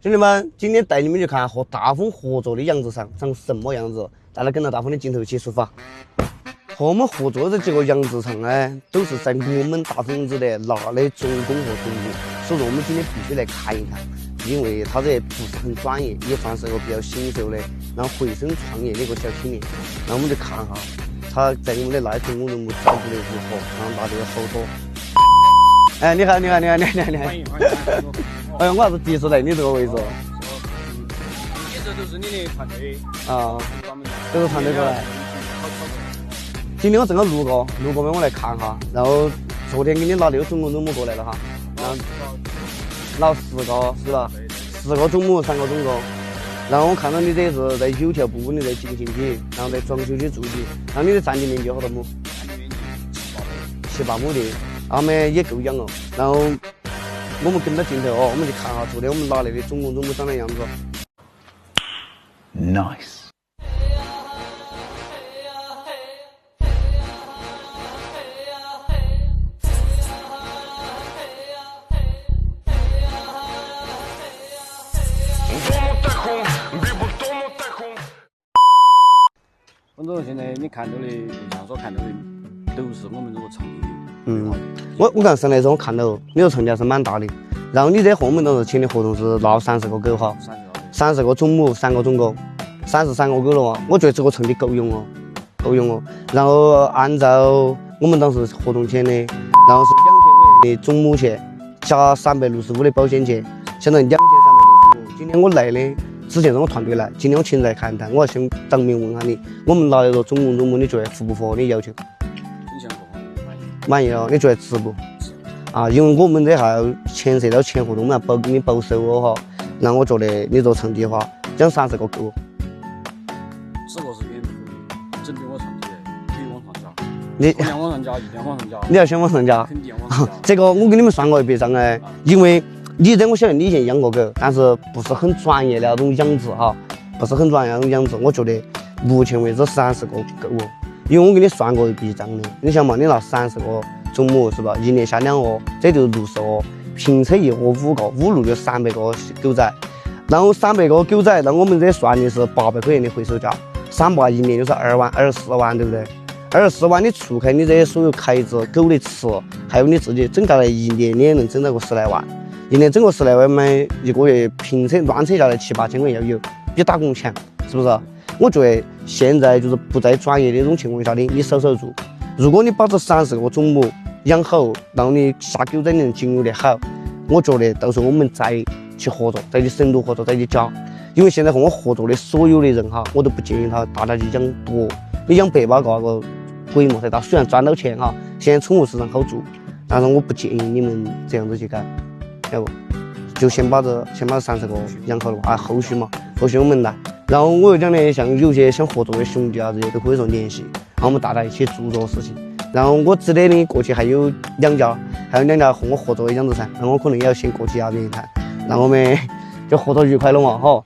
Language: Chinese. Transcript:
兄弟们，今天带你们去看和大风合作的养殖场长什么样子。大家跟着大风的镜头一起出发。和我们合作的这几个养殖场呢，都是在我们大丰子的拿的种工和种母，所以说我们今天必须来看一看，因为他这不是很专业，也算是个比较新手的，然后回身创业的一个小青年。那我们就看哈，他在我们的那种工种母照顾的如何，然后拿这个手托。哎，你好。欢迎。哎，我还是第一次来你这个位置。一直都是你的团队啊，都是团队过来。今天我正好路过没我来看哈，然后昨天给你拿6种种母过来了哈，然后拿10个是吧？10个种母，3个种工。然后我看到你这是在有条不紊的在进行起，然后在装修起筑起。然后你的占地面积好多亩？7、8亩地，他们也够养哦。然后我们跟着镜头哦，我们去看哈，昨天我们拿来的种工种母长的样子。Nice。温总，现在你看到的，像所看到的，都是我们这个场地。我刚上来的时候我看到你这场地还是蛮大的，然后你这后面都是签的合同是拿30个狗哈，30个种母，3个种狗，33个狗了啊！我觉得这个场地够用哦。然后按照我们当时合同签的，然后是2000块的种母钱加365的保险钱，相当于2365。今天我来的，之前是我团队来，今天我亲自来看一看，我还想当面问下你，我们拿来个种工种母，你觉得符不符合你要求？满意了，你觉得值不？啊，因为我们这还要牵涉到签合同，我们要给你保收哦哈。那我觉得你这个场地的话，这样30个够。这个是远不针对我场地的，可以往上加。你量往上加，量往上加。你要先往上加。肯定往上加。这个我给你们算过一笔账哎，因为你这我晓得你以前养过狗，但是不是很专业的那种养殖哈，不是很专业的那种养殖。我觉得目前为止30个够哦，因为我给你算过一笔账的。你想嘛，你拿30个种母是吧？1年下2窝，这就是60窝，平车1窝5个，5、6就300个狗仔。然后300个狗仔，那我们这算的是800块钱的回收价，38一年就是2万、24万，对不对？24万你除开你这些所有开支、狗的吃，还有你自己，整下来一年你也能挣到个10来万。一年整个10来万买一个月平车乱扯下来7、8千块要有，比打工强，是不是？我觉得现在就是不在专业的这种情况下的，你守住。如果你把这30个种母养好，然后你下狗仔能经营得好，我觉得到时候我们再去合作，再去深度合作，再去加。因为现在和我合作的所有的人哈，我都不建议大家去养多，你养100、8个那个规模太大，虽然赚到钱哈，现在宠物市场好做，但是我不建议你们这样子去干，要不就先把这30个养好了啊，后续我们来。然后我又讲的，像有些想合作的兄弟啊这些都可以说联系，然后我们大家一起做这个事情。然后我知道的过去还有2家和我合作的养殖场，然后我可能也要先过去那边一趟，让我们就合作愉快了嘛，哈。